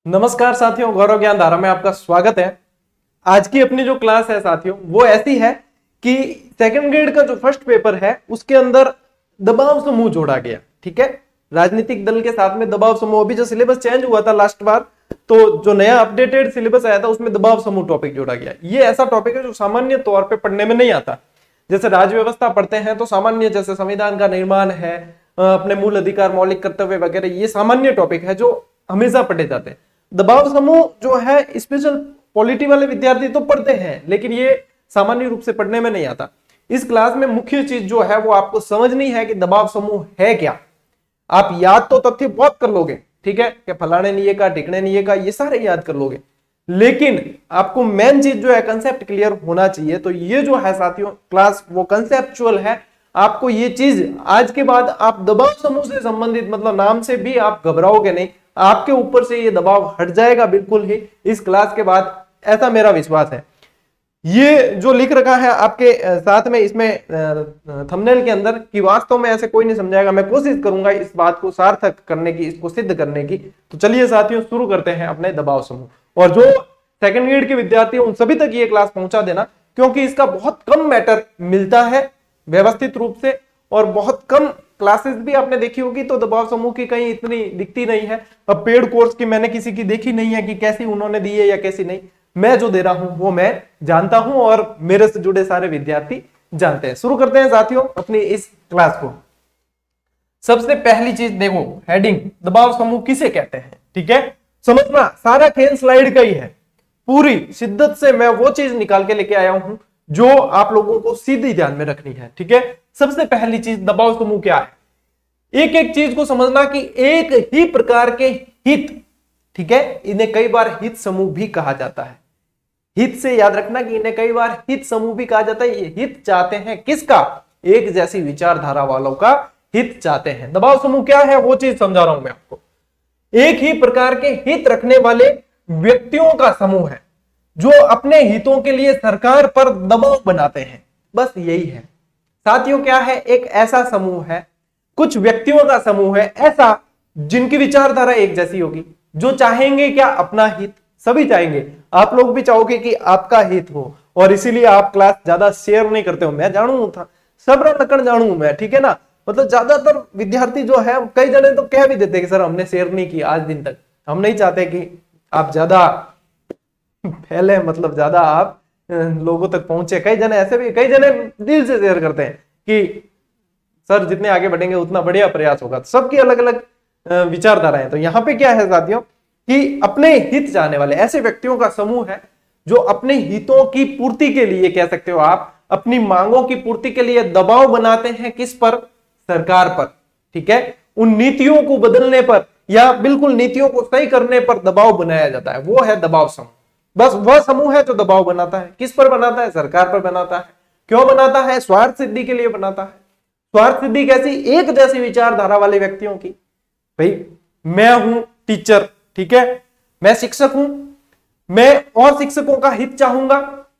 नमस्कार साथियों, गौरव ज्ञान धारा में आपका स्वागत है। आज की अपनी जो क्लास है साथियों वो ऐसी है कि सेकंड ग्रेड का जो फर्स्ट पेपर है उसके अंदर दबाव समूह जोड़ा गया। ठीक है, राजनीतिक दल के साथ में दबाव समूह। अभी जो सिलेबस चेंज हुआ था लास्ट बार, तो जो नया अपडेटेड सिलेबस आया था उसमें दबाव समूह टॉपिक जोड़ा गया। ये ऐसा टॉपिक है जो सामान्य तौर पर पढ़ने में नहीं आता। जैसे राज्य व्यवस्था पढ़ते हैं तो सामान्य, जैसे संविधान का निर्माण है, अपने मूल अधिकार, मौलिक कर्तव्य वगैरह, ये सामान्य टॉपिक है जो हमेशा पढ़े जाते हैं। दबाव समूह जो है स्पेशल पॉलिटी वाले विद्यार्थी तो पढ़ते हैं, लेकिन ये सामान्य रूप से पढ़ने में नहीं आता। इस क्लास में मुख्य चीज जो है वो आपको समझनी है कि दबाव समूह है क्या। आप याद तो तथ्य बहुत कर लोगे, ठीक है, कि फलाने निये का, ढिकने निये का, ये सारे याद कर लोगे, लेकिन आपको मेन चीज जो है कंसेप्ट क्लियर होना चाहिए। तो ये जो है साथियों क्लास वो कंसेप्चुअल है। आपको ये चीज आज के बाद आप दबाव समूह से संबंधित, मतलब नाम से भी आप घबराओगे नहीं, आपके ऊपर से ये दबाव हट जाएगा बिल्कुल ही इस क्लास के बाद, ऐसा मेरा विश्वास है। ये जो लिख रखा है आपके साथ में इसमें थंबनेल के अंदर कि वास्तव में ऐसे कोई नहीं समझाएगा, मैं कोशिश करूंगा इस बात को सार्थक करने की, इसको सिद्ध करने की। तो चलिए साथियों शुरू करते हैं अपने दबाव समूह। और जो सेकंड ग्रेड के विद्यार्थी उन सभी तक ये क्लास पहुंचा देना, क्योंकि इसका बहुत कम मैटर मिलता है व्यवस्थित रूप से, और बहुत कम क्लासेस भी आपने देखी होगी तो दबाव समूह की कहीं इतनी दिखती नहीं है। अब पेड कोर्स की मैंने किसी की देखी नहीं है कि कैसी उन्होंने दी है या कैसी नहीं। मैं जो दे रहा हूं वो मैं जानता हूं और मेरे से जुड़े सारे विद्यार्थी जानते हैं। शुरू करते हैं साथियों अपनी इस क्लास को। सबसे पहली चीज देखो, हेडिंग, दबाव समूह किसे कहते हैं। ठीक है, समझना, सारा खेल स्लाइड का ही है। पूरी शिद्दत से मैं वो चीज निकाल के लेके आया हूं जो आप लोगों को सीधी ध्यान में रखनी है। ठीक है, सबसे पहली चीज दबाव समूह क्या है। एक एक चीज को समझना कि एक ही प्रकार के हित, ठीक है, इन्हें कई बार हित समूह भी कहा जाता है। हित से याद रखना कि इन्हें कई बार हित समूह भी कहा जाता है। ये हित चाहते हैं किसका? एक जैसी विचारधारा वालों का हित चाहते हैं। दबाव समूह क्या है वो चीज समझा रहा हूं मैं आपको। एक ही प्रकार के हित रखने वाले व्यक्तियों का समूह है जो अपने हितों के लिए सरकार पर दबाव बनाते हैं, बस यही है साथियों। क्या है? एक ऐसा समूह है, कुछ व्यक्तियों का समूह है ऐसा जिनकी विचारधारा एक जैसी होगी, जो चाहेंगे क्या? अपना हित। सभी चाहेंगे, आप लोग भी चाहोगे कि आपका हित हो, और इसीलिए आप क्लास ज्यादा शेयर नहीं करते हो। मैं जानू था, सब लकड़ जानू मैं, ठीक है ना। मतलब ज्यादातर विद्यार्थी जो है, कई जने तो कह भी देते कि सर हमने शेयर नहीं किया आज दिन तक। हम नहीं चाहते कि आप ज्यादा फैले, मतलब ज्यादा आप लोगों तक पहुंचे। कई जने ऐसे भी, कई जने दिल से शेयर करते हैं कि सर जितने आगे बढ़ेंगे उतना बढ़िया प्रयास होगा। सबकी अलग अलग विचारधाराएं हैं। तो यहाँ पे क्या है साथियों कि अपने हित चाहने वाले ऐसे व्यक्तियों का समूह है जो अपने हितों की पूर्ति के लिए, कह सकते हो आप, अपनी मांगों की पूर्ति के लिए दबाव बनाते हैं। किस पर? सरकार पर। ठीक है, उन नीतियों को बदलने पर या बिल्कुल नीतियों को सही करने पर दबाव बनाया जाता है, वो है दबाव समूह। बस वह समूह है जो दबाव बनाता है। किस पर बनाता है? सरकार पर बनाता है। क्यों बनाता है? स्वार्थ सिद्धि के लिए बनाता है। स्वार्थ सिद्धि कैसी? एक जैसी विचारधारा वाले व्यक्तियों की। भाई मैं हूं टीचर, ठीक है, मैं शिक्षक हूं, मैं और शिक्षकों का हित चाहूंगा,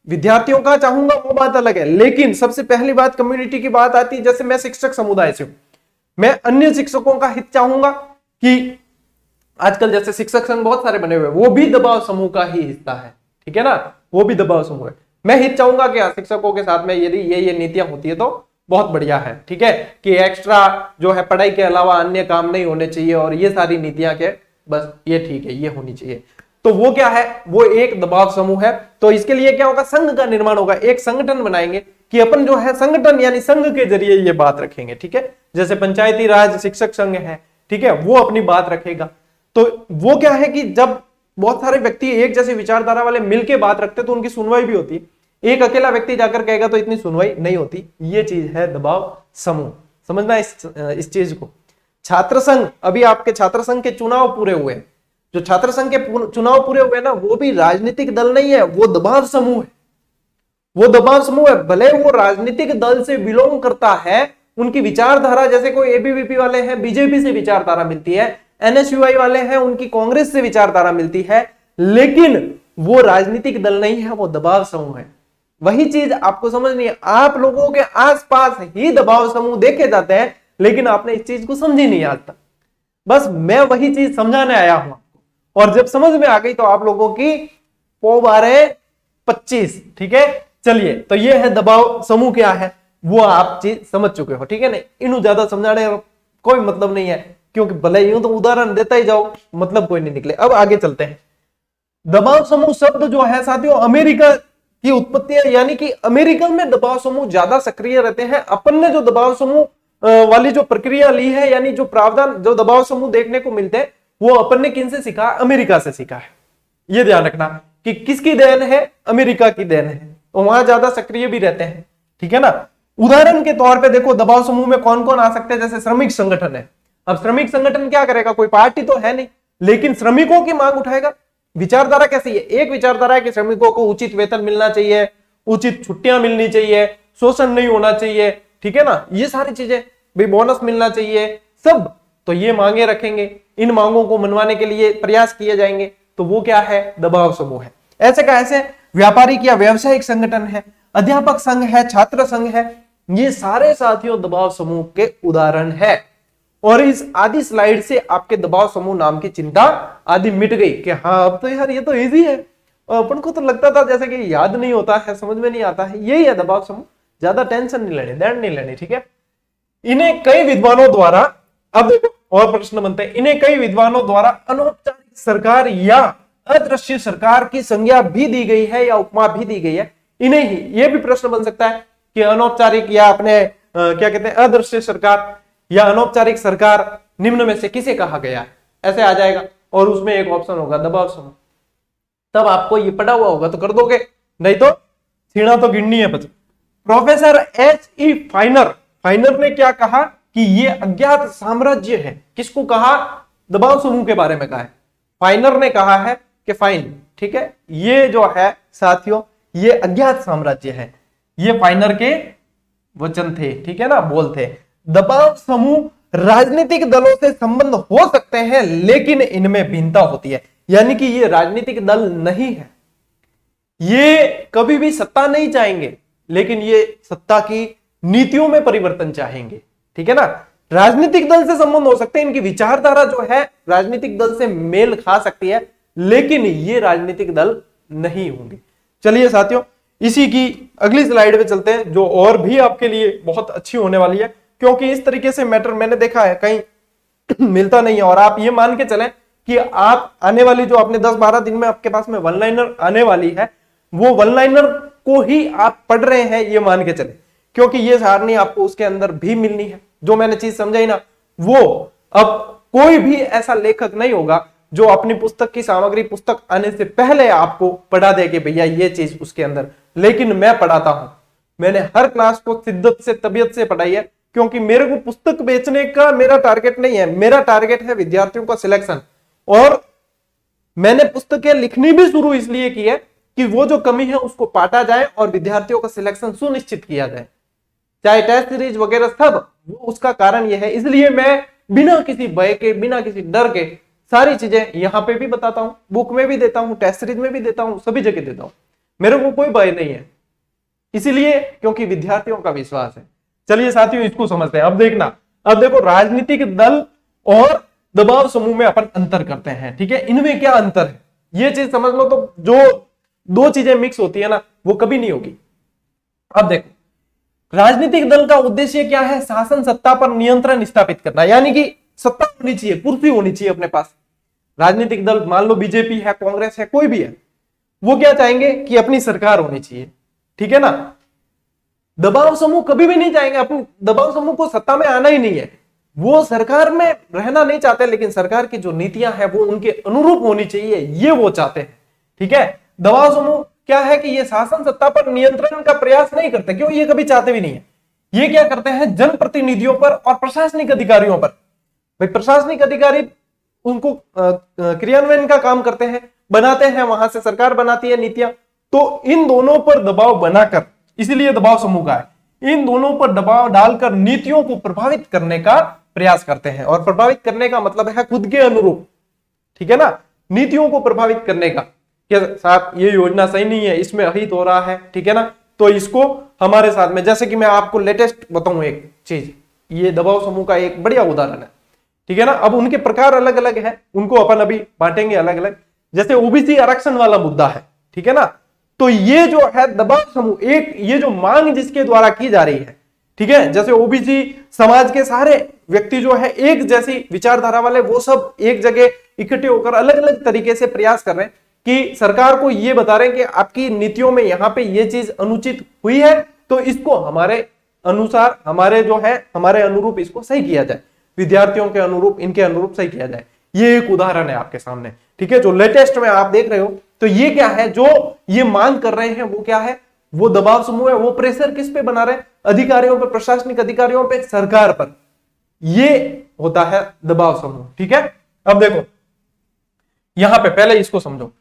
विद्यार्थियों का चाहूंगा, वो बात अलग है। लेकिन सबसे पहली बात कम्युनिटी की बात आती है। जैसे मैं शिक्षक समुदाय से हूं, मैं अन्य शिक्षकों का हित चाहूंगा कि आजकल जैसे शिक्षक संघ बहुत सारे बने हुए हैं, वो भी दबाव समूह का ही हिस्सा है। ठीक है ना, वो भी दबाव समूह है। मैं हित चाहूंगा क्या? शिक्षकों के साथ में यदि ये नीतियां होती है तो बहुत बढ़िया है। ठीक है, कि एक्स्ट्रा जो है पढ़ाई के अलावा अन्य काम नहीं होने चाहिए, और ये सारी नीतियां के बस ये ठीक है, ये होनी चाहिए। तो वो क्या है? वो एक दबाव समूह है। तो इसके लिए क्या होगा? संघ का निर्माण होगा। एक संगठन बनाएंगे कि अपन जो है संगठन यानी संघ के जरिए ये बात रखेंगे। ठीक है, जैसे पंचायती राज शिक्षक संघ है, ठीक है, वो अपनी बात रखेगा। तो वो क्या है कि जब बहुत सारे व्यक्ति एक जैसी विचारधारा वाले मिलके बात रखते तो उनकी सुनवाई भी होती है। एक अकेला व्यक्ति जाकर कहेगा तो इतनी सुनवाई नहीं होती। ये चीज है दबाव समूह। समझना इस चीज को। छात्र संघ, अभी आपके छात्र संघ के चुनाव पूरे हुए, जो छात्र संघ के चुनाव पूरे हुए ना, वो भी राजनीतिक दल नहीं है, वो दबाव समूह है। वो दबाव समूह है, भले वो राजनीतिक दल से बिलोंग करता है, उनकी विचारधारा, जैसे कोई एबीवीपी वाले हैं, बीजेपी से विचारधारा मिलती है, एनएसयूआई वाले हैं, उनकी कांग्रेस से विचारधारा मिलती है, लेकिन वो राजनीतिक दल नहीं है, वो दबाव समूह है। वही चीज आपको समझनी है। आप लोगों के आसपास ही दबाव समूह देखे जाते हैं, लेकिन आपने इस चीज को समझी नहीं आज तक। बस मैं वही चीज समझाने आया हूं आपको। और जब समझ में आ गई तो आप लोगों की पौ 12-25, ठीक है। चलिए, तो ये है दबाव समूह क्या है, वो आप चीज समझ चुके हो, ठीक है ना। इन्हों ज्यादा समझाने का कोई मतलब नहीं है, क्योंकि भले यूं तो उदाहरण देता ही जाओ, मतलब कोई नहीं निकले। अब आगे चलते हैं। दबाव समूह शब्द जो है साथियों अमेरिका की उत्पत्ति है, यानी कि अमेरिका में दबाव समूह ज्यादा सक्रिय रहते हैं। अपन ने जो दबाव समूह वाली जो प्रक्रिया ली है, यानी जो प्रावधान, जो दबाव समूह देखने को मिलते हैं, वो अपन ने किन से सीखा, अमेरिका से सीखा है। ये ध्यान रखना कि किसकी देन है, अमेरिका की देन है, तो वहां ज्यादा सक्रिय भी रहते हैं, ठीक है ना। उदाहरण के तौर पे देखो दबाव समूह में कौन कौन आ सकते हैं, जैसे श्रमिक संगठन है। अब श्रमिक संगठन क्या करेगा, कोई पार्टी तो है नहीं, लेकिन श्रमिकों की मांग उठाएगा। विचारधारा कैसी है, एक विचारधारा है कि श्रमिकों को उचित वेतन मिलना चाहिए, उचित छुट्टियां मिलनी चाहिए, शोषण नहीं होना चाहिए, ठीक है ना, ये सारी चीजें, भाई बोनस मिलना चाहिए, सब। तो ये मांगे रखेंगे, इन मांगों को मनवाने के लिए प्रयास किए जाएंगे, तो वो क्या है, दबाव समूह है। ऐसे का ऐसे व्यापारिक या व्यवसायिक संगठन है, अध्यापक संघ है, छात्र संघ है, ये सारे साथियों दबाव समूह के उदाहरण है। और इस आधी स्लाइड से आपके दबाव समूह नाम की चिंता आदि मिट गई कि हाँ अब तो यार ये तो इजी है, और अपन को तो लगता था जैसे कि याद नहीं होता है, समझ में नहीं आता है। यही है दबाव समूह, ज्यादा टेंशन नहीं लेनी, दैंड नहीं लेनी, ठीक है। इन्हें कई विद्वानों द्वारा, अब देखो और प्रश्न बनते हैं, इन्हें कई विद्वानों द्वारा अनौपचारिक सरकार या अदृश्य सरकार की संज्ञा भी दी गई है या उपमा भी दी गई है। इन्हें ही ये भी प्रश्न बन सकता है कि अनौपचारिक या अपने क्या कहते हैं अदृश्य सरकार या अनौपचारिक सरकार निम्न में से किसे कहा गया है, ऐसे आ जाएगा। और उसमें एक ऑप्शन होगा दबाव समूह। तब आपको ये पढ़ा हुआ होगा तो कर दोगे, नहीं तो छीना तो गिननी है बच्चों। Professor H.E. फाइनर ने क्या कहा कि ये अज्ञात साम्राज्य है। किसको कहा, दबाव समूह के बारे में कहा है। फाइनर ने कहा है कि फाइन, ठीक है, ये जो है साथियों ये अज्ञात साम्राज्य है। ये फाइनर के वचन थे, ठीक है ना, बोल थे। दबाव समूह राजनीतिक दलों से संबंध हो सकते हैं, लेकिन इनमें भिन्नता होती है। यानी कि ये राजनीतिक दल नहीं है, ये कभी भी सत्ता नहीं चाहेंगे, लेकिन ये सत्ता की नीतियों में परिवर्तन चाहेंगे, ठीक है ना। राजनीतिक दल से संबंध हो सकते हैं, इनकी विचारधारा जो है राजनीतिक दल से मेल खा सकती है, लेकिन ये राजनीतिक दल नहीं होंगे। चलिए साथियों, इसी की अगली स्लाइड पे चलते हैं, जो और भी आपके लिए बहुत अच्छी होने वाली है, क्योंकि इस तरीके से मैटर मैंने देखा है कहीं मिलता नहीं है। और आप ये मान के चलें कि आप आने वाली जो आपने 10-12 दिन में आपके पास में वन लाइनर आने वाली है, वो वन लाइनर को ही आप पढ़ रहे हैं, ये मान के चले, क्योंकि ये सारणी आपको उसके अंदर भी मिलनी है। जो मैंने चीज समझाई ना, वो अब कोई भी ऐसा लेखक नहीं होगा जो अपनी पुस्तक की सामग्री पुस्तक आने से पहले आपको पढ़ा दे कि भैया ये चीज उसके अंदर, लेकिन मैं पढ़ाता हूं। मैंने हर क्लास को शिद्दत से, तबीयत से पढ़ाई है, क्योंकि मेरे को पुस्तक बेचने का मेरा टारगेट नहीं है, मेरा टारगेट है विद्यार्थियों का सिलेक्शन। और मैंने पुस्तकें लिखनी भी शुरू इसलिए की है कि वो जो कमी है उसको पाटा जाए और विद्यार्थियों का सिलेक्शन सुनिश्चित किया जाए, चाहे टेस्ट सीरीज वगैरह सब, वो उसका कारण यह है। इसलिए मैं बिना किसी भय के, बिना किसी डर के सारी चीजें यहाँ पे भी बताता हूँ, बुक में भी देता हूँ, टेस्ट सीरीज में भी देता हूँ, सभी जगह देता हूँ। मेरे को कोई भय नहीं है, इसीलिए क्योंकि विद्यार्थियों का विश्वास है। चलिए साथियों, इसको समझते हैं। अब देखना, अब देखो राजनीतिक दल और दबाव समूह में अपन अंतर करते हैं, ठीक है। इनमें क्या अंतर है ये चीज समझ लो, तो जो दो चीजें मिक्स होती है ना वो कभी नहीं होगी। अब देखो, राजनीतिक दल का उद्देश्य क्या है, शासन सत्ता पर नियंत्रण स्थापित करना, यानी कि सत्ता होनी चाहिए, कुर्सी होनी चाहिए अपने पास। राजनीतिक दल मान लो बीजेपी है, कांग्रेस है, कोई भी है, वो क्या चाहेंगे कि अपनी सरकार होनी चाहिए, ठीक है ना। दबाव समूह कभी भी नहीं चाहेंगे, अपनी दबाव समूह को सत्ता में आना ही नहीं है, वो सरकार में रहना नहीं चाहते, लेकिन सरकार की जो नीतियां हैं वो उनके अनुरूप होनी चाहिए, ये वो चाहते हैं, ठीक है। दबाव समूह क्या है कि ये शासन सत्ता पर नियंत्रण का प्रयास नहीं करते, क्यों, ये कभी चाहते भी नहीं है। ये क्या करते हैं, जनप्रतिनिधियों पर और प्रशासनिक अधिकारियों पर, भाई प्रशासनिक अधिकारी उनको क्रियान्वयन का काम करते हैं, बनाते हैं, वहां से सरकार बनाती है नीतियां, तो इन दोनों पर दबाव बनाकर, इसीलिए दबाव समूह का है, इन दोनों पर दबाव डालकर नीतियों को प्रभावित करने का प्रयास करते हैं। और प्रभावित करने का मतलब है खुद के अनुरूप, ठीक है ना, नीतियों को प्रभावित करने का, कि साहब ये योजना सही नहीं है, इसमें अहित हो रहा है, ठीक है ना, तो इसको हमारे साथ में, जैसे कि मैं आपको लेटेस्ट बताऊं एक चीज, ये दबाव समूह का एक बढ़िया उदाहरण है, ठीक है ना। अब उनके प्रकार अलग अलग है, उनको अपन अभी बांटेंगे अलग अलग। जैसे ओबीसी आरक्षण वाला मुद्दा है, ठीक है ना, तो ये जो है दबाव समूह, एक ये जो मांग जिसके द्वारा की जा रही है, ठीक है, जैसे ओबीसी समाज के सारे व्यक्ति जो है एक जैसी विचारधारा वाले, वो सब एक जगह इकट्ठे होकर अलग अलग तरीके से प्रयास कर रहे हैं कि सरकार को ये बता रहे हैं कि आपकी नीतियों में यहाँ पे ये चीज अनुचित हुई है, तो इसको हमारे अनुसार, हमारे जो है हमारे अनुरूप इसको सही किया जाए, विद्यार्थियों के अनुरूप, इनके अनुरूप सही किया जाए। ये एक उदाहरण है आपके सामने, ठीक है, जो लेटेस्ट में आप देख रहे हो। तो ये क्या है, जो ये मांग कर रहे हैं वो क्या है, वो दबाव समूह है। वो प्रेशर किस पे बना रहे हैं, अधिकारियों पर, प्रशासनिक अधिकारियों पे, सरकार पर। ये होता है दबाव समूह, ठीक है। अब देखो यहां पे पहले इसको समझो,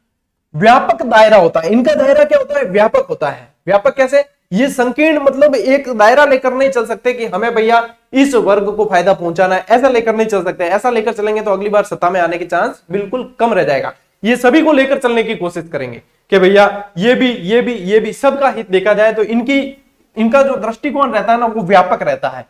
व्यापक दायरा होता है इनका। दायरा क्या होता है, व्यापक होता है। व्यापक कैसे, ये संकीर्ण, मतलब एक दायरा लेकर नहीं चल सकते कि हमें भैया इस वर्ग को फायदा पहुंचाना है, ऐसा लेकर नहीं चल सकते। ऐसा लेकर चलेंगे तो अगली बार सत्ता में आने के चांस बिल्कुल कम रह जाएगा। ये सभी को लेकर चलने की कोशिश करेंगे कि भैया ये भी सबका हित देखा जाए। तो इनका जो दृष्टिकोण रहता है ना, वो व्यापक रहता है।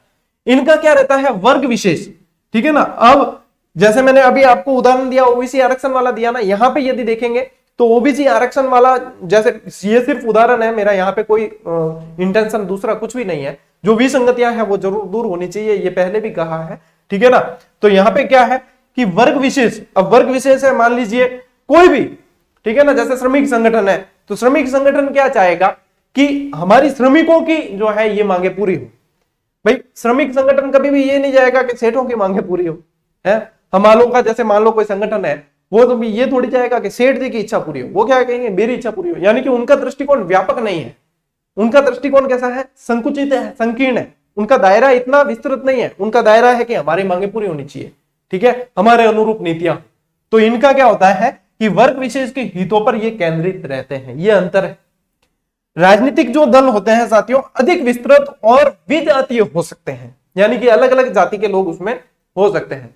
इनका क्या रहता है, वर्ग विशेष, ठीक है ना। अब जैसे मैंने अभी आपको उदाहरण दिया, ओबीसी आरक्षण वाला दिया ना, यहां पे यदि देखेंगे तो ओबीसी आरक्षण वाला, जैसे ये सिर्फ उदाहरण है मेरा, यहाँ पे कोई इंटेंशन दूसरा कुछ भी नहीं है। जो विसंगतियां हैं वो जरूर दूर होनी चाहिए, ये पहले भी कहा है, ठीक है ना। तो यहाँ पे क्या है कि वर्ग विशेष, अब वर्ग विशेष है, मान लीजिए कोई भी, ठीक है ना, जैसे श्रमिक संगठन है, तो श्रमिक संगठन क्या चाहेगा कि हमारी श्रमिकों की जो है ये मांगे पूरी हो। भाई श्रमिक संगठन कभी भी ये नहीं जाएगा कि सेठों की मांगे पूरी हो, है। हमालों का जैसे मान लो कोई संगठन है, वो तो भी ये थोड़ी चाहेगा कि सेठ जी की इच्छा पूरी हो। वो क्या कहेंगे, मेरी इच्छा पूरी हो। यानी कि उनका दृष्टिकोण व्यापक नहीं है। उनका दृष्टिकोण कैसा है, संकुचित है, संकीर्ण है। उनका दायरा इतना विस्तृत नहीं है। उनका दायरा है कि हमारी मांगे पूरी होनी चाहिए, ठीक है, हमारे अनुरूप नीतियां। तो इनका क्या होता है कि वर्ग विशेष के हितों पर ये केंद्रित रहते हैं। ये अंतर है। राजनीतिक जो दल होते हैं साथियों, अधिक विस्तृत और विजातीय हो सकते हैं, यानी कि अलग अलग जाति के लोग उसमें हो सकते हैं।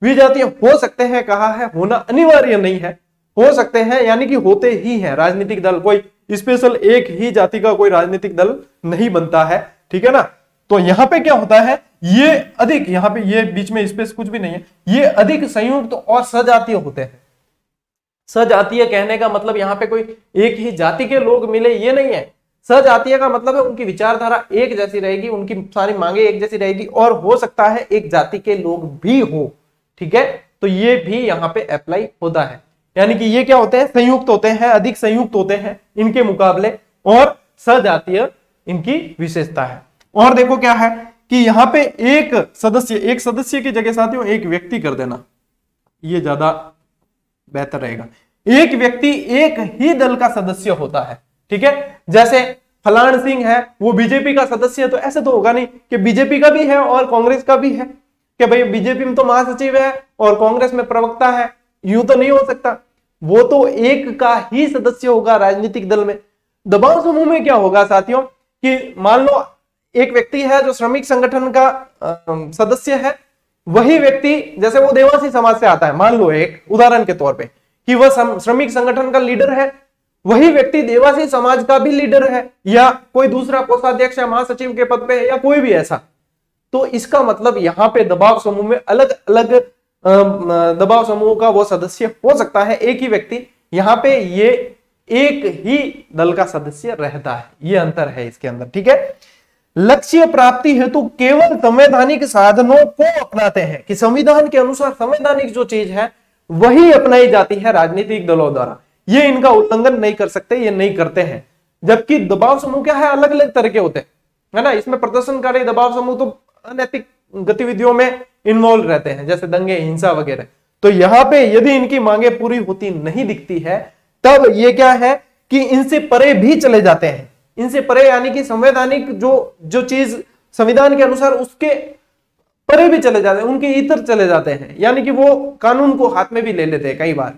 विजातीय हो सकते हैं कहा है, होना अनिवार्य नहीं है, हो सकते हैं यानी कि होते ही हैं। राजनीतिक दल कोई स्पेशल एक ही जाति का कोई राजनीतिक दल नहीं बनता है, ठीक है ना। तो यहां पे क्या होता है, ये अधिक, यहां पे ये बीच में स्पेस कुछ भी नहीं है, ये अधिक संयुक्त और सजातीय होते हैं। सजातीय कहने का मतलब यहाँ पे कोई एक ही जाति के लोग मिले ये नहीं है। सजातीय का मतलब है उनकी विचारधारा एक जैसी रहेगी, उनकी सारी मांगे एक जैसी रहेगी, और हो सकता है एक जाति के लोग भी हो, ठीक है। तो ये भी यहाँ पे अप्लाई होता है, यानी कि ये क्या होते हैं, संयुक्त होते हैं, अधिक संयुक्त होते हैं इनके मुकाबले, और सजातीय इनकी विशेषता है। और देखो क्या है कि यहाँ पे एक सदस्य की जगह साथियों एक व्यक्ति कर देना, ये ज्यादा बेहतर रहेगा। एक व्यक्ति एक ही दल का सदस्य होता है, ठीक है। जैसे फलान सिंह है, वो बीजेपी का सदस्य है, तो ऐसे तो होगा नहीं कि बीजेपी का भी है और कांग्रेस का भी है, कि भाई बीजेपी में तो महासचिव है और कांग्रेस में प्रवक्ता है, यूं तो नहीं हो सकता। वो तो एक का ही सदस्य होगा राजनीतिक दल में। दबाव समूह में क्या होगा साथियों कि मान लो एक व्यक्ति है जो श्रमिक संगठन का सदस्य है, वही व्यक्ति जैसे वो देवासी समाज से आता है, मान लो एक उदाहरण के तौर पे कि वह श्रमिक संगठन का लीडर है, वही व्यक्ति देवासी समाज का भी लीडर है, या कोई दूसरा कोषाध्यक्ष या महासचिव के पद पे है, या कोई भी ऐसा। तो इसका मतलब यहाँ पे दबाव समूह में अलग अलग दबाव समूह का वो सदस्य हो सकता है, एक ही व्यक्ति। यहाँ पे ये एक ही दल का सदस्य रहता है, ये अंतर है इसके अंदर, ठीक है। लक्ष्य प्राप्ति हेतु केवल संवैधानिक साधनों को अपनाते हैं, कि संविधान के अनुसार संवैधानिक जो चीज है वही अपनाई जाती है राजनीतिक दलों द्वारा। ये इनका उल्लंघन नहीं कर सकते, ये नहीं करते हैं। जबकि दबाव समूह क्या है, अलग अलग तरह के होते हैं, है ना। इसमें प्रदर्शनकारी दबाव समूह तो अनैतिक गतिविधियों में इन्वॉल्व रहते हैं, जैसे दंगे, हिंसा वगैरह। तो यहाँ पे यदि इनकी मांगे पूरी होती नहीं दिखती है, तब ये क्या है कि इनसे परे भी चले जाते हैं। इनसे परे यानी कि संवैधानिक जो चीज संविधान के अनुसार उसके परे भी चले जाते हैं, उनके इतर चले जाते हैं, यानी कि वो कानून को हाथ में भी ले लेते हैं कई बार।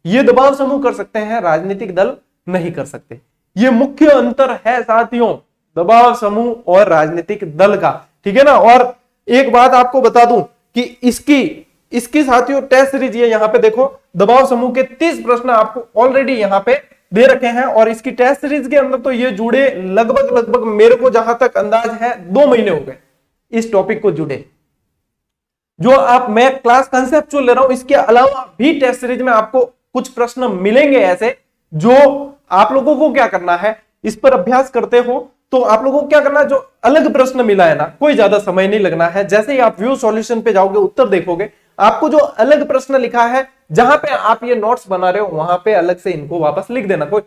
ये दबाव समूह कर सकते हैं, राजनीतिक दल नहीं कर सकते। ये मुख्य अंतर है साथियों दबाव समूह और राजनीतिक दल का, ठीक है ना। और एक बात आपको बता दूं कि इसकी साथियों टेस्ट सीरीज ये यहाँ पे देखो, दबाव समूह के 30 प्रश्न आपको ऑलरेडी यहाँ पे दे रखे हैं, और इसकी टेस्ट सीरीज के अंदर तो ये जुड़े लगभग मेरे को जहां तक अंदाज है 2 महीने हो गए इस टॉपिक को जुड़े। जो आप, मैं क्लास कंसेप्चुअल ले रहा हूं, इसके अलावा भी टेस्ट सीरीज में आपको कुछ प्रश्न मिलेंगे ऐसे जो आप लोगों को क्या करना है, इस पर अभ्यास करते हो तो आप लोगों को क्या करना है, जो अलग प्रश्न मिला है ना, कोई ज्यादा समय नहीं लगना है। जैसे ही आप व्यू सॉल्यूशन पे जाओगे, उत्तर देखोगे, आपको जो अलग प्रश्न लिखा है, जहां पे आप ये नोट्स बना रहे हो, वहां पे अलग से इनको वापस लिख देना। कोई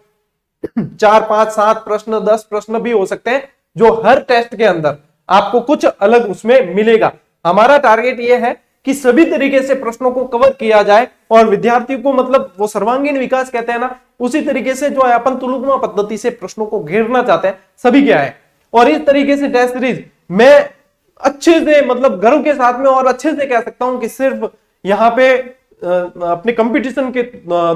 4 5 7 प्रश्न 10 प्रश्न भी हो सकते हैं, जो हर टेस्ट के अंदर आपको कुछ अलग उसमें मिलेगा। हमारा टारगेट ये है कि सभी तरीके से प्रश्नों को कवर किया जाए और विद्यार्थी को, मतलब वो सर्वांगीण विकास कहते हैं ना, उसी तरीके से जो है अपन तुलुगमा पद्धति से प्रश्नों को घेरना चाहते हैं, सभी क्या है। और इस तरीके से टेस्ट सीरीज मैं अच्छे से, मतलब गर्व के साथ में और अच्छे से कह सकता हूं कि सिर्फ यहाँ पे अपने कंपटीशन के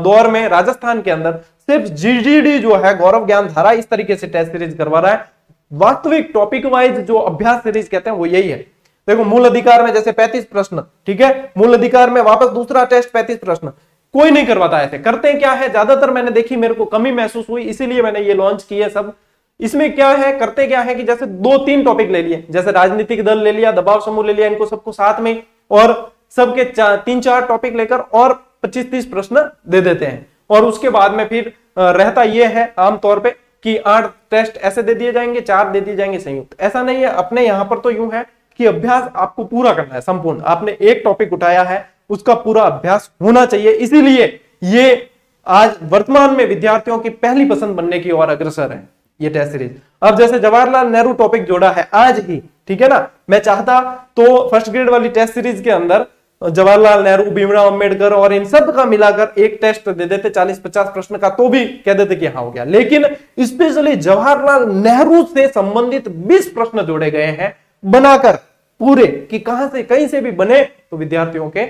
दौर में राजस्थान के अंदर सिर्फ जीजीडी जो है, गौरव ज्ञान धारा, इस तरीके से टेस्ट सीरीज करवा रहा है। वास्तविक टॉपिक वाइज जो अभ्यास सीरीज कहते हैं वो यही है। देखो, मूल अधिकार में जैसे 35 प्रश्न, ठीक है, मूल अधिकार में वापस दूसरा टेस्ट 35 प्रश्न, कोई नहीं करवाता ऐसे। करते क्या है, ज्यादातर मैंने देखी, मेरे को कमी महसूस हुई, इसीलिए मैंने ये लॉन्च किया सब। इसमें क्या है, करते क्या है कि जैसे 2-3 टॉपिक ले लिए, जैसे राजनीतिक दल ले लिया, दबाव समूह ले लिया, इनको सबको साथ में, और सबके 3-4 टॉपिक लेकर और 25-30 प्रश्न दे देते हैं। और उसके बाद में फिर रहता यह है आमतौर पे कि 8 टेस्ट ऐसे दे दिए जाएंगे, 4 दे दिए जाएंगे संयुक्त। ऐसा नहीं है, अपने यहां पर तो यूं है कि अभ्यास आपको पूरा करना है संपूर्ण। आपने एक टॉपिक उठाया है, उसका पूरा अभ्यास होना चाहिए। इसीलिए ये आज वर्तमान में विद्यार्थियों की पहली पसंद बनने की ओर अग्रसर है ये टेस्ट सीरीज। अब जैसे जवाहरलाल नेहरू टॉपिक जोड़ा है आज ही, ठीक है ना, मैं चाहता तो फर्स्ट ग्रेड वाली टेस्ट सीरीज के अंदर जवाहरलाल नेहरू, भीमराव अंबेडकर और इन सब का मिलाकर एक टेस्ट दे देते 40-50 प्रश्न का, तो भी कह देते कि हाँ हो गया। लेकिन स्पेशली जवाहरलाल नेहरू से संबंधित 20 प्रश्न जोड़े गए हैं बनाकर पूरे, कि कहां से कहीं से भी बने तो विद्यार्थियों के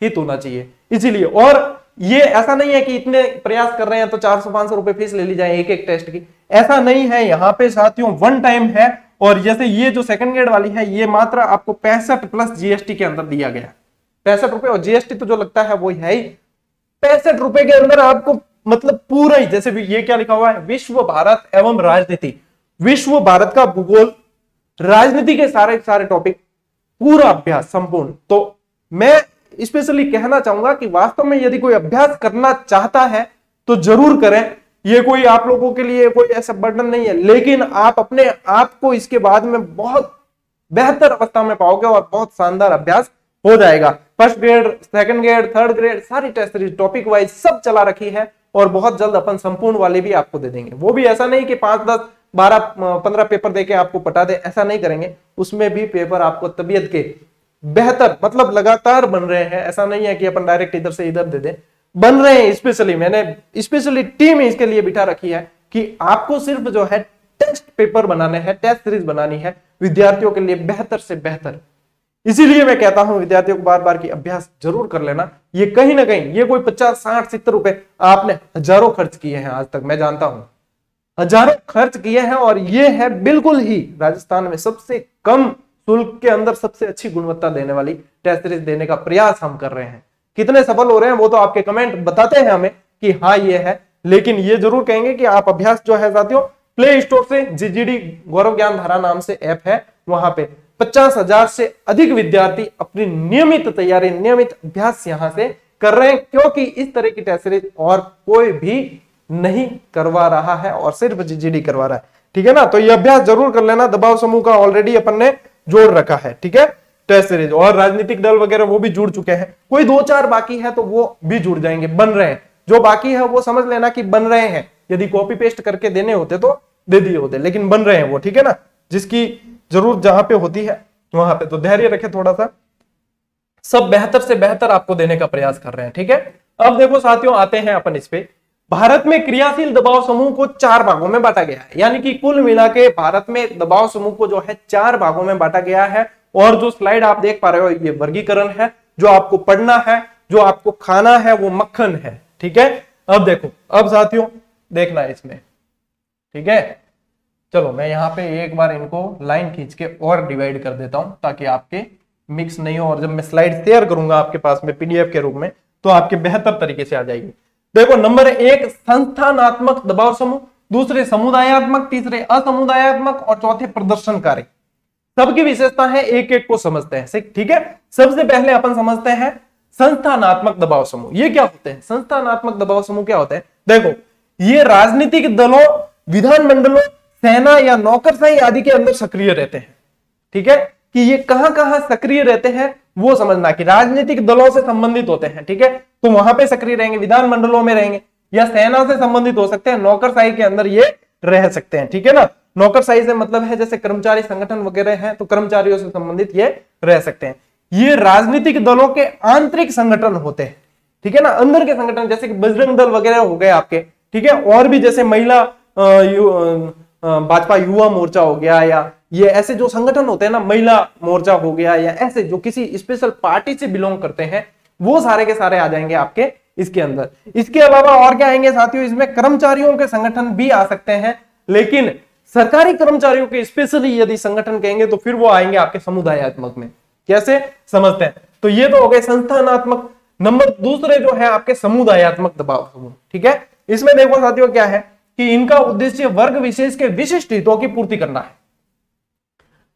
हित होना चाहिए। इसीलिए, और ये ऐसा नहीं है कि इतने प्रयास कर रहे हैं तो 400-500 रुपए फीस ले ली जाए एक एक टेस्ट की, ऐसा नहीं है। यहाँ पे साथियों वन टाइम है। और जैसे ये जो सेकंड ग्रेड वाली है, ये मात्र आपको 65 प्लस जीएसटी के अंदर दिया गया, 65 रुपए, और जीएसटी तो जो लगता है वो है ही 65 रुपए के अंदर आपको, मतलब पूरा ही, जैसे ये क्या लिखा हुआ है, विश्व भारत एवं राजनीति, विश्व भारत का भूगोल, राजनीति के सारे टॉपिक, पूरा अभ्यास संपूर्ण। तो मैं स्पेशली कहना चाहूंगा कि वास्तव में यदि कोई अभ्यास करना चाहता है तो जरूर करें। ये कोई आप लोगों के लिए कोई ऐसा बर्डन नहीं है, लेकिन आप अपने आप को इसके बाद में बहुत बेहतर अवस्था में पाओगे और बहुत शानदार अभ्यास हो जाएगा। First grade, second grade, third grade, सारी टेस्ट सीरीज टॉपिक वाइज सब चला रखी है, और बहुत जल्द अपन संपूर्ण वाले भी आपको दे देंगे। वो भी ऐसा नहीं कि 5, 10, 12, 15 पेपर देके आपको पटा दे, ऐसा नहीं करेंगे। उसमें भी पेपर आपको तबीयत के बेहतर, मतलब लगातार बन रहे हैं, ऐसा नहीं है कि अपन डायरेक्ट इधर से इधर दे दें, बन रहे हैं। स्पेशली मैंने स्पेशली टीम इसके लिए बिठा रखी है कि आपको सिर्फ जो है टेस्ट पेपर बनाने हैं, टेस्ट सीरीज बनानी है विद्यार्थियों के लिए बेहतर से बेहतर। इसीलिए मैं कहता हूं विद्यार्थियों को बार बार कि अभ्यास जरूर कर लेना। ये कहीं ना कहीं, ये कोई 50, 60, 70 रुपए आपने हजारों खर्च किए हैं आज तक, मैं जानता हूं हजारों खर्च किए हैं, और ये है बिल्कुल ही राजस्थान में सबसे कम शुल्क के अंदर सबसे अच्छी गुणवत्ता देने वाली टेस्ट सीरीज देने का प्रयास हम कर रहे हैं। कितने सफल हो रहे हैं वो तो आपके कमेंट बताते हैं हमें कि हाँ ये है, लेकिन ये जरूर कहेंगे कि आप अभ्यास जो है साथियों, प्ले स्टोर से जीजीडी गौरव ज्ञान धारा नाम से ऐप है, वहां पे 50,000 से अधिक विद्यार्थी अपनी नियमित तैयारी, नियमित अभ्यास यहां से कर रहे हैं, क्योंकि इस तरह की टेस्ट सीरीज और कोई भी नहीं करवा रहा है और सिर्फ जीजीडी करवा रहा है। ठीक है ना, तो ये अभ्यास जरूर कर लेना। दबाव समूह का ऑलरेडी अपन ने जोड़ रखा है, ठीक है, टेस्ट सीरीज, और राजनीतिक दल वगैरह वो भी जुड़ चुके हैं। कोई 2-4 बाकी है तो वो भी जुड़ जाएंगे, बन रहे हैं। जो बाकी है वो समझ लेना कि बन रहे हैं, यदि कॉपी पेस्ट करके देने होते तो दे दिए होते, लेकिन बन रहे हैं वो, ठीक है ना। जिसकी जरूरत जहां पे होती है वहां पे तो धैर्य रखे थोड़ा सा, सब बेहतर से बेहतर आपको देने का प्रयास कर रहे हैं, ठीक है। अब देखो साथियों, आते हैं अपन इस पे। भारत में क्रियाशील दबाव समूह को 4 भागों में बांटा गया है, यानी कि कुल मिला के भारत में दबाव समूह को जो है 4 भागों में बांटा गया है। और जो स्लाइड आप देख पा रहे हो ये वर्गीकरण है, जो आपको पढ़ना है, जो आपको खाना है वो मक्खन है, ठीक है। अब देखो, अब साथियों देखना है इसमें, ठीक है। चलो मैं यहाँ पे एक बार इनको लाइन खींच के और डिवाइड कर देता हूं ताकि आपके मिक्स नहीं हो, और जब मैं स्लाइड शेयर करूंगा आपके पास में पीडीएफ के रूप में तो आपके बेहतर तरीके से आ जाएगी। देखो, नंबर 1 संस्थानात्मक दबाव समूह, दूसरे समुदायात्मक, तीसरे असमुदायात्मक और चौथे प्रदर्शनकारी। सबकी विशेषता है, एक एक को समझते हैं, ठीक है। सबसे पहले अपन समझते हैं संस्थानात्मक दबाव समूह। ये क्या होते हैं? संस्थानात्मक दबाव समूह क्या होते हैं? देखो, ये राजनीतिक दलों, विधानमंडलों, सेना या नौकरशाही आदि के अंदर सक्रिय रहते हैं, ठीक है। कि ये कहां कहां सक्रिय रहते हैं वो समझना, कि राजनीतिक दलों से संबंधित होते हैं, ठीक है, तो वहां पे सक्रिय रहेंगे, विधानमंडलों में रहेंगे, या सेना से संबंधित हो सकते हैं, नौकरशाही के अंदर ये रह सकते हैं, ठीक है ना। नौकरशाही से मतलब है जैसे कर्मचारी संगठन वगैरह है, तो कर्मचारियों से संबंधित ये रह सकते हैं। ये राजनीतिक दलों के आंतरिक संगठन होते हैं, ठीक है ना, अंदर के संगठन, जैसे कि बजरंग दल वगैरह हो गए आपके, ठीक है। और भी जैसे महिला भाजपा युवा मोर्चा हो गया, या ये ऐसे जो संगठन होते हैं ना, महिला मोर्चा हो गया, या ऐसे जो किसी स्पेशल पार्टी से बिलोंग करते हैं, वो सारे के सारे आ जाएंगे आपके इसके अंदर। इसके अलावा और क्या आएंगे साथियों? इसमें कर्मचारियों के संगठन भी आ सकते हैं, लेकिन सरकारी कर्मचारियों के स्पेशली यदि संगठन कहेंगे तो फिर वो आएंगे आपके समुदायात्मक में। कैसे समझते हैं? तो ये तो हो गए संस्थानात्मक। नंबर दूसरे जो है आपके समुदायात्मक दबाव समूह, ठीक है। इसमें देखो साथियों क्या है कि इनका उद्देश्य वर्ग विशेष के विशिष्ट हितों की पूर्ति करना है।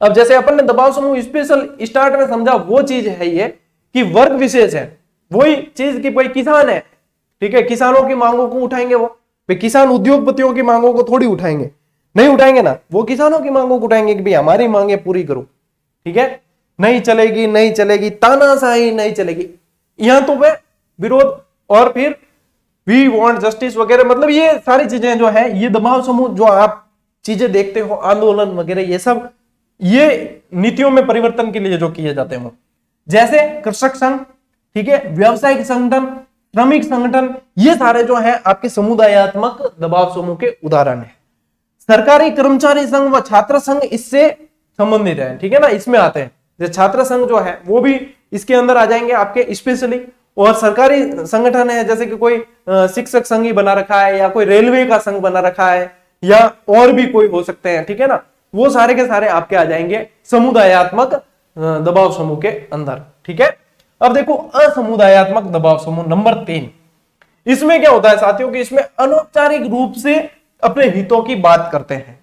अब जैसे अपन ने दबाव समूह स्पेशल स्टार्ट में समझा, वो चीज है ये कि वर्ग विशेष है, वही चीज की कोई किसान है, ठीक है, किसानों की मांगों को उठाएंगे वो, किसान उद्योगपतियों की मांगों को थोड़ी उठाएंगे, नहीं उठाएंगे ना, वो किसानों की मांगों को उठाएंगे कि भाई हमारी मांगे पूरी करो, ठीक है। नहीं चलेगी, नहीं चलेगी, तानाशाही नहीं चलेगी, यहां तो वह विरोध, और फिर वी वांट जस्टिस वगैरह, मतलब ये सारी चीजें जो है, ये दबाव समूह जो आप चीजें देखते हो, आंदोलन वगैरह, ये सब ये नीतियों में परिवर्तन के लिए जो किए जाते हैं, जैसे कृषक संघ, ठीक है, व्यवसायिक संगठन, श्रमिक संगठन, ये सारे जो है आपके समुदायात्मक दबाव समूह के उदाहरण है। सरकारी कर्मचारी संघ व छात्र संघ इससे संबंधित है, ठीक है ना, इसमें आते हैं। जैसे छात्र संघ जो है वो भी इसके अंदर आ जाएंगे आपके स्पेशली। और सरकारी संगठन है जैसे कि कोई शिक्षक संघ ही बना रखा है, या कोई रेलवे का संघ बना रखा है, या और भी कोई हो सकते हैं, ठीक है ना, वो सारे के सारे आपके आ जाएंगे समुदायात्मक दबाव समूह के अंदर, ठीक है। अब देखो असमुदायात्मक दबाव समूह नंबर 3। इसमें क्या होता है साथियों कि इसमें अनौपचारिक रूप से अपने हितों की बात करते हैं।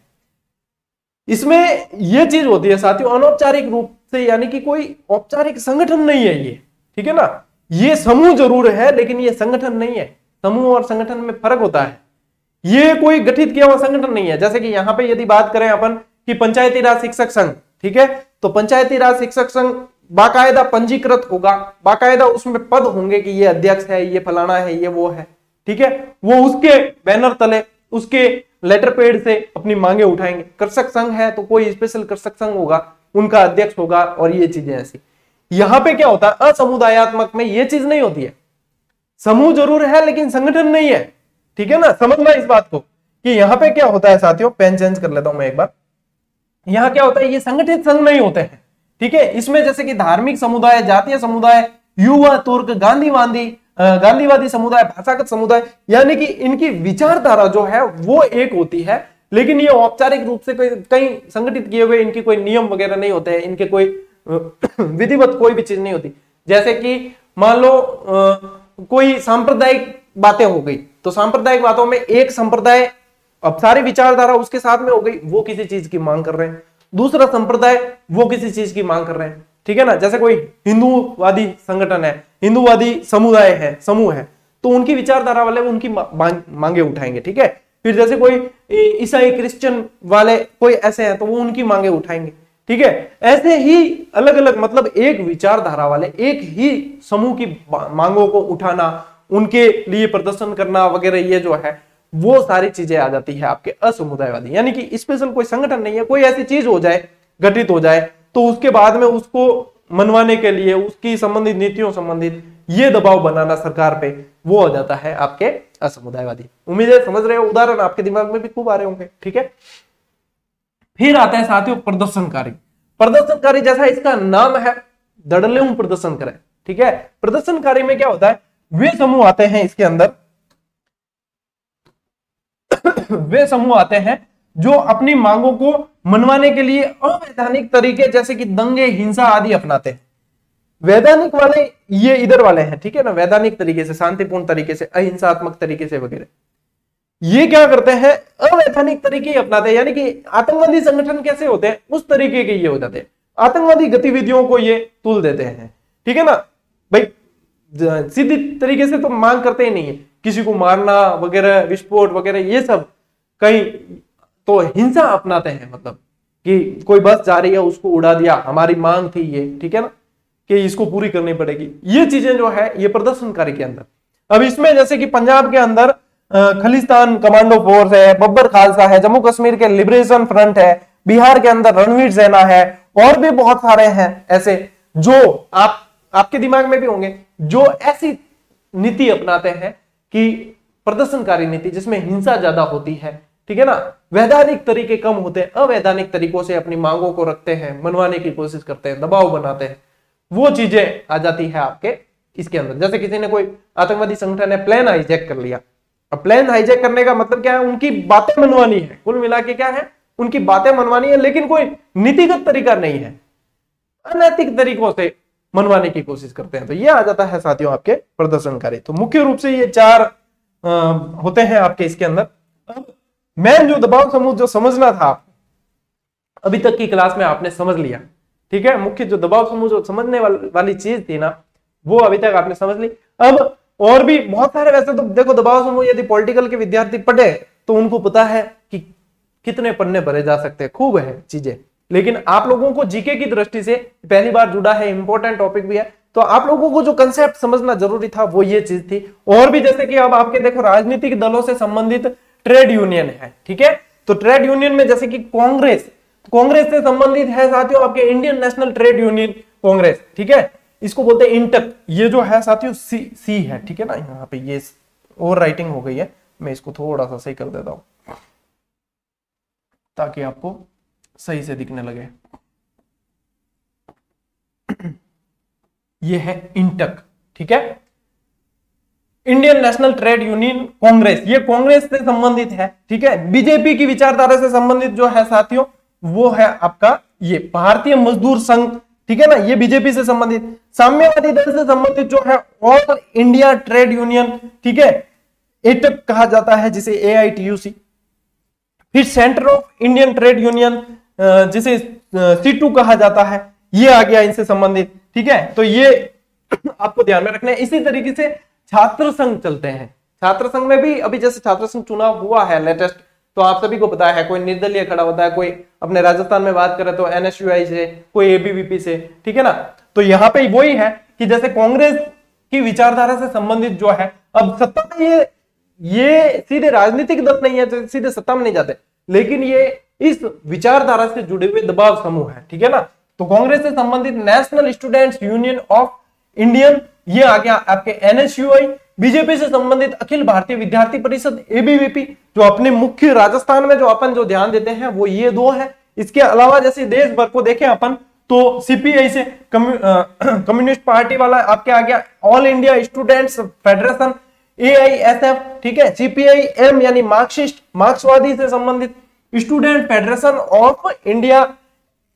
इसमें यह चीज होती है साथियों, अनौपचारिक रूप से, यानी कि कोई औपचारिक संगठन नहीं है ये, ठीक है ना, ये समूह जरूर है लेकिन ये संगठन नहीं है। समूह और संगठन में फर्क होता है। ये कोई गठित किया हुआ संगठन नहीं है। जैसे कि यहां पे यदि बात करें अपन कि पंचायती राज शिक्षक संघ, ठीक है, तो पंचायती राज शिक्षक संघ बाकायदा पंजीकृत होगा, बाकायदा उसमें पद होंगे कि ये अध्यक्ष है, ये फलाना है, ये वो है, ठीक है, वो उसके बैनर तले, उसके लेटर पेड से अपनी मांगे उठाएंगे। कृषक संघ है तो कोई स्पेशल कृषक संघ होगा, उनका अध्यक्ष होगा, और ये चीजें ऐसी। यहां पे क्या होता है, असमुदायात्मक में ये चीज नहीं होती है। समूह जरूर है लेकिन संगठन नहीं है, ठीक है ना, समझना इस बात को कि यहां पे क्या होता है साथियों। पेन चेंज कर लेता हूं मैं एक बार। यहां क्या होता है, ये संगठित संघ नहीं होते हैं, ठीक है। इसमें जैसे कि धार्मिक समुदाय, जातीय समुदाय, युवा, तुर्क, गांधीवादी समुदाय, भाषागत समुदाय, यानी कि इनकी विचारधारा जो है वो एक होती है, लेकिन ये औपचारिक रूप से कई संगठित किए हुए इनके कोई नियम वगैरह नहीं होते हैं, इनके कोई विधिवत कोई भी चीज नहीं होती। जैसे कि मान लो कोई सांप्रदायिक बातें हो गई, तो सांप्रदायिक बातों में एक संप्रदाय, अब सारी विचारधारा उसके साथ में हो गई, वो किसी चीज की मांग कर रहे हैं, दूसरा संप्रदाय वो किसी चीज की मांग कर रहे हैं, ठीक है ना। जैसे कोई हिंदूवादी संगठन है, हिंदूवादी समुदाय है, समूह है, तो उनकी विचारधारा वाले उनकी मांगे उठाएंगे, ठीक है। फिर जैसे कोई ईसाई क्रिश्चियन वाले कोई ऐसे हैं तो वो उनकी मांगे उठाएंगे, ठीक है। ऐसे ही अलग अलग, मतलब एक विचारधारा वाले एक ही समूह की मांगों को उठाना, उनके लिए प्रदर्शन करना वगैरह, ये जो है वो सारी चीजें आ जाती है आपके असमुदायवादी। यानी कि स्पेशल कोई संगठन नहीं है, कोई ऐसी चीज हो जाए, गठित हो जाए, तो उसके बाद में उसको मनवाने के लिए उसकी संबंधित नीतियों संबंधित ये दबाव बनाना सरकार पे, वो हो जाता है आपके असमुदायवादी। उम्मीद है समझ रहे हो, उदाहरण आपके दिमाग में भी खूब आ रहे होंगे, ठीक है। फिर आता है साथियों प्रदर्शनकारी। प्रदर्शनकारी जैसा इसका नाम है, दड़लेऊ प्रदर्शन करे, ठीक है। प्रदर्शनकारी में क्या होता है, वे समूह आते हैं इसके अंदर वे समूह आते हैं जो अपनी मांगों को मनवाने के लिए अवैधानिक तरीके जैसे कि दंगे, हिंसा आदि अपनाते हैं। वैधानिक वाले ये इधर वाले हैं, ठीक है ना, वैधानिक तरीके से, शांतिपूर्ण तरीके से, अहिंसात्मक तरीके से वगैरह। ये क्या करते हैं, अवैधानिक तरीके अपनाते हैं, यानी कि आतंकवादी संगठन कैसे होते हैं उस तरीके के ये हो जाते हैं, आतंकवादी गतिविधियों को ये तुल देते हैं। ठीक है ना भाई, सीधी तरीके से तो मांग करते ही नहीं है, किसी को मारना वगैरह, विस्फोट वगैरह ये सब, कहीं तो हिंसा अपनाते हैं, मतलब कि कोई बस जा रही है उसको उड़ा दिया, हमारी मांग थी ये, ठीक है ना, कि इसको पूरी करनी पड़ेगी, ये चीजें जो है ये प्रदर्शनकारी के अंदर। अब इसमें जैसे कि पंजाब के अंदर खलिस्तान कमांडो फोर्स है, बब्बर खालसा है, जम्मू कश्मीर के लिबरेशन फ्रंट है, बिहार के अंदर रणवीर सेना है, और भी बहुत सारे हैं ऐसे जो आपके दिमाग में भी होंगे, जो ऐसी नीति अपनाते हैं कि प्रदर्शनकारी नीति जिसमें हिंसा ज्यादा होती है, ठीक है ना, वैधानिक तरीके कम होते हैं, अवैधानिक तरीकों से अपनी मांगों को रखते हैं, मनवाने की कोशिश करते हैं, दबाव बनाते हैं, वो चीजें आ जाती है आपके इसके अंदर। जैसे किसी ने, कोई आतंकवादी संगठन ने प्लेन हाईजैक कर लिया, अब प्लेन हाईजैक करने का मतलब क्या है, उनकी बातें मनवानी है, कुल मिला के क्या है, उनकी बातें मनवानी है, लेकिन कोई नीतिगत तरीका नहीं है, अनैतिक तरीकों से मनवाने की कोशिश करते हैं, तो ये आ जाता है साथियों आपके प्रदर्शनकारी। तो मुख्य रूप से ये चार होते हैं आपके इसके अंदर। अब मेन जो दबाव समूह जो समझना था अभी तक की क्लास में आपने समझ लिया, ठीक है, मुख्य जो दबाव समूह जो समझने वाली चीज थी ना, वो अभी तक आपने समझ ली। अब और भी बहुत सारे, वैसे तो देखो दबाव समूह यदि पॉलिटिकल के विद्यार्थी पढ़े तो उनको पता है कि कितने पन्ने भरे जा सकते हैं, खूब है चीजें, लेकिन आप लोगों को जीके की दृष्टि से पहली बार जुड़ा है, इंपॉर्टेंट टॉपिक भी है, तो आप लोगों को जो कंसेप्ट समझना जरूरी था वो ये चीज थी। और भी जैसे कि अब आपके देखो राजनीतिक दलों से संबंधित ट्रेड यूनियन है, ठीक है, तो ट्रेड यूनियन में जैसे कि कांग्रेस से संबंधित है साथियों आपके Indian national trade union Congress, ठीक है, इसको बोलते हैं इंटक, ये जो है साथियों सी है, ठीक है ना, यहाँ पे ये ओवर राइटिंग हो गई है, मैं इसको थोड़ा सा सही कर देता हूं ताकि आपको सही से दिखने लगे। ये है इंटक, ठीक है, Indian national trade union Congress, ये कांग्रेस से संबंधित है, ठीक है। बीजेपी की विचारधारा से संबंधित जो है साथियों वो है आपका ये भारतीय मजदूर संघ, ठीक है ना, ये बीजेपी से संबंधित। साम्यवादी दल से संबंधित जो है ऑल इंडिया ट्रेड यूनियन, ठीक है, एटक कहा जाता है जिसे AITUC। फिर centre of Indian trade union जिसे C2 कहा जाता है, ये आ गया इनसे संबंधित, ठीक है, तो ये आपको ध्यान में रखना है। इसी तरीके से छात्र संघ चलते हैं, छात्र संघ में भी अभी जैसे छात्र संघ चुनाव हुआ है लेटेस्ट, तो आप सभी को पता है, कोई निर्दलीय खड़ा होता है, कोई अपने राजस्थान में बात करे तो NSUI से, कोई ABVP से, ठीक है ना, तो यहाँ पे वही है कि जैसे कांग्रेस की विचारधारा से संबंधित जो है, अब सत्ता में ये सीधे राजनीतिक दल नहीं है, सीधे सत्ता में नहीं जाते, लेकिन ये इस विचारधारा से जुड़े हुए दबाव समूह है, ठीक है ना। तो कांग्रेस से संबंधित national students union of Indian, ये आ गया आपके NSUI। बीजेपी से संबंधित अखिल भारतीय विद्यार्थी परिषद ABVP, जो अपने मुख्य राजस्थान में जो अपन जो ध्यान देते हैं वो ये दो है। इसके अलावा जैसे देश भर को देखें अपन तो CPI से कम्युनिस्ट पार्टी वाला आपके आ गया all India students federation AISF, ठीक है, CPI-M यानी मार्क्सिस्ट मार्क्सवादी से संबंधित student federation of India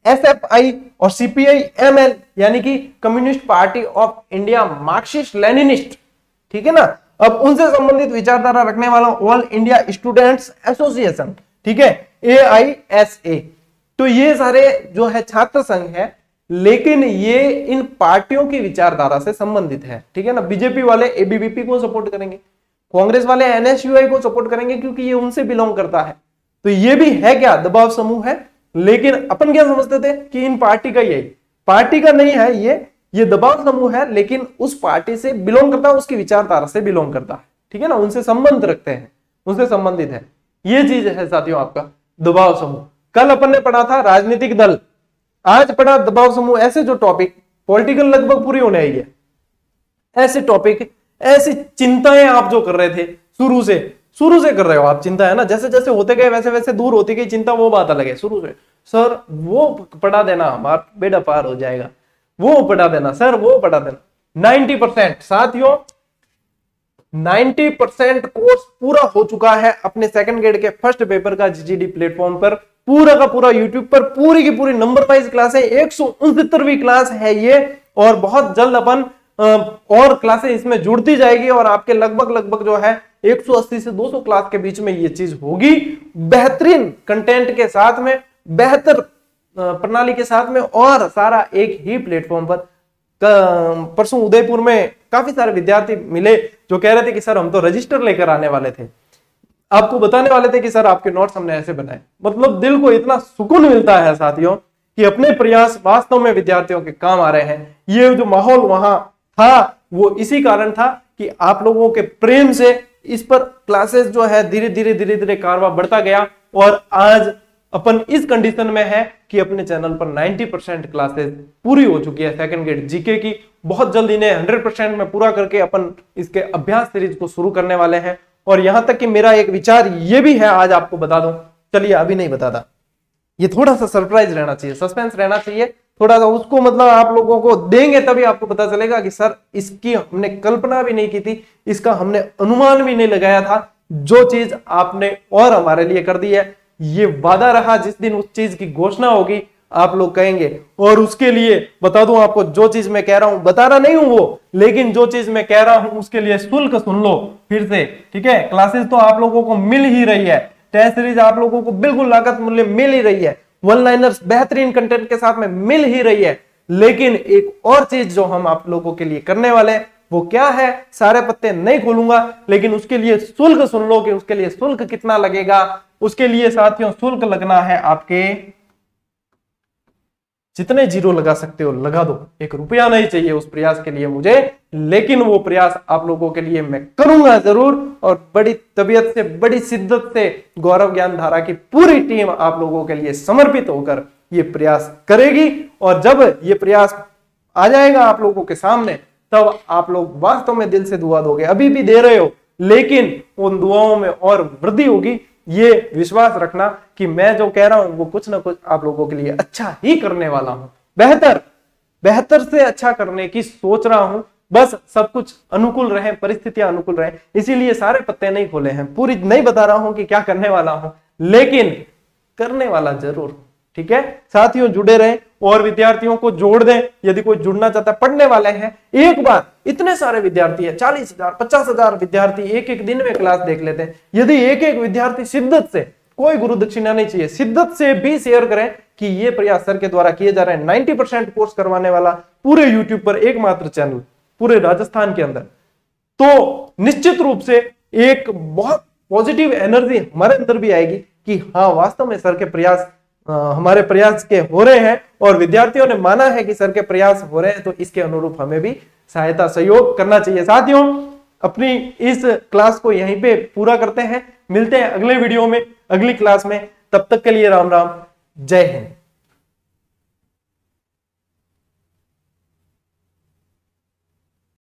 SFI, और CPI-ML यानी कि communist party of India Marxist Leninist, ठीक है ना। अब उनसे संबंधित विचारधारा रखने वाला ऑल इंडिया स्टूडेंट्स एसोसिएशन, ठीक है, AISA। तो ये सारे जो है छात्र संघ है, लेकिन ये इन पार्टियों की विचारधारा से संबंधित है, ठीक है ना। बीजेपी वाले ABVP को सपोर्ट करेंगे, कांग्रेस वाले NSUI को सपोर्ट करेंगे क्योंकि ये उनसे बिलोंग करता है। तो ये भी है क्या, दबाव समूह है, लेकिन अपन क्या समझते थे कि इन पार्टी का, यही पार्टी का नहीं है, ये दबाव समूह है, लेकिन उस पार्टी से बिलोंग करता है, उसकी विचारधारा से बिलोंग करता है, ठीक है ना, उनसे संबंध रखते हैं, उनसे संबंधित है। ये चीज है साथियों आपका दबाव समूह। कल अपन ने पढ़ा था राजनीतिक दल, आज पढ़ा दबाव समूह। ऐसे जो टॉपिक पॉलिटिकल लगभग पूरी होने आई है, ऐसे टॉपिक, ऐसी चिंताएं आप जो कर रहे थे शुरू से कर रहे हो आप चिंता, है ना, जैसे जैसे होते गए वैसे वैसे दूर होती गई चिंता, वो बात अलग है। शुरू से सर वो पढ़ा देना, हमारा बेड़ा पार हो जाएगा, वो पढ़ा देना सर, वो पढ़ा देना। 90% साथियों 90% कोर्स पूरा हो चुका है अपने सेकंड ग्रेड के फर्स्ट पेपर का GGD प्लेटफॉर्म पर, पूरा का पूरा यूट्यूब पर पूरी की पूरी नंबर वाइज क्लास है, 169वीं क्लास है ये, और बहुत जल्द अपन और क्लासें इसमें जुड़ती जाएगी और आपके लगभग जो है 180 से 200 क्लास के बीच में ये चीज होगी, बेहतरीन कंटेंट के साथ में, बेहतर प्रणाली के साथ में, और सारा एक ही प्लेटफॉर्म पर। परसों उदयपुर में काफी सारे विद्यार्थी मिले जो कह रहे थे कि सर हम तो रजिस्टर लेकर आने वाले थे, आपको बताने वाले थे कि सर आपके नोट्स हमने ऐसे बनाए। मतलब दिल को इतना सुकून मिलता है साथियों कि अपने प्रयास वास्तव में विद्यार्थियों के काम आ रहे हैं। ये जो माहौल वहां था वो इसी कारण था कि आप लोगों के प्रेम से इस पर क्लासेस जो है धीरे धीरे कारवा बढ़ता गया, और आज अपन इस कंडीशन में है कि अपने चैनल पर 90% क्लासेस पूरी हो चुकी है सेकंड ग्रेड जीके की। बहुत जल्द इन्हें 100% में पूरा करके अपन इसके अभ्यास सीरीज को शुरू करने वाले हैं। और यहां तक कि मेरा एक विचार ये भी है, आज आपको बता दूं, चलिए अभी नहीं बताता, ये थोड़ा सा सरप्राइज रहना चाहिए, सस्पेंस रहना चाहिए थोड़ा सा, उसको मतलब आप लोगों को देंगे तभी आपको पता चलेगा कि सर इसकी हमने कल्पना भी नहीं की थी, इसका हमने अनुमान भी नहीं लगाया था, जो चीज आपने और हमारे लिए कर दी है। ये वादा रहा, जिस दिन उस चीज की घोषणा होगी आप लोग कहेंगे। और उसके लिए बता दूं आपको, जो चीज मैं कह रहा हूं बता रहा नहीं हूं वो, लेकिन जो चीज मैं कह रहा हूं उसके लिए शुल्क सुन लो फिर से, ठीक है। क्लासेस तो आप लोगों को मिल ही रही है, टेस्ट सीरीज आप लोगों को बिल्कुल लागत मूल्य मिल ही रही है, वन लाइनर्स बेहतरीन कंटेंट के साथ में मिल ही रही है। लेकिन एक और चीज जो हम आप लोगों के लिए करने वाले हैं वो क्या है, सारे पत्ते नहीं खोलूंगा, लेकिन उसके लिए शुल्क सुन लो कि उसके लिए शुल्क कितना लगेगा। उसके लिए साथियों शुल्क लगना है आपके, जितने जीरो लगा सकते हो लगा दो, 1 रुपया नहीं चाहिए उस प्रयास के लिए मुझे, लेकिन वो प्रयास आप लोगों के लिए मैं करूंगा जरूर, और बड़ी तबीयत से, बड़ी शिद्दत से गौरव ज्ञान धारा की पूरी टीम आप लोगों के लिए समर्पित होकर ये प्रयास करेगी। और जब ये प्रयास आ जाएगा आप लोगों के सामने, तब आप लोग वास्तव में दिल से दुआ दोगे, अभी भी दे रहे हो, लेकिन उन दुआओं में और वृद्धि होगी। ये विश्वास रखना कि मैं जो कह रहा हूं वो कुछ ना कुछ आप लोगों के लिए अच्छा ही करने वाला हूं, बेहतर से अच्छा करने की सोच रहा हूं। बस सब कुछ अनुकूल रहे, परिस्थितियां अनुकूल रहे, इसीलिए सारे पत्ते नहीं खोले हैं, पूरी नहीं बता रहा हूं कि क्या करने वाला हूं, लेकिन करने वाला जरूर, ठीक है। साथियों जुड़े रहें और विद्यार्थियों को जोड़ दें, यदि कोई जुड़ना चाहता है, पढ़ने वाले हैं, एक बार इतने सारे विद्यार्थी है, 40,000 50,000 विद्यार्थी एक दिन में क्लास देख लेते हैं। यदि एक विद्यार्थी शिद्दत से, कोई गुरु दक्षिणा नहीं चाहिए, शिद्दत से भी शेयर करें कि ये प्रयास सर के द्वारा किए जा रहे हैं, 90% कोर्स करवाने वाला पूरे यूट्यूब पर एकमात्र चैनल पूरे राजस्थान के अंदर, तो निश्चित रूप से एक बहुत पॉजिटिव एनर्जी हमारे अंदर भी आएगी कि हाँ वास्तव में सर के प्रयास हमारे प्रयास के हो रहे हैं, और विद्यार्थियों ने माना है कि सर के प्रयास हो रहे हैं, तो इसके अनुरूप हमें भी सहायता सहयोग करना चाहिए। साथियों अपनी इस क्लास को यहीं पे पूरा करते हैं, मिलते हैं अगले वीडियो में, अगली क्लास में, तब तक के लिए राम राम, जय हिंद।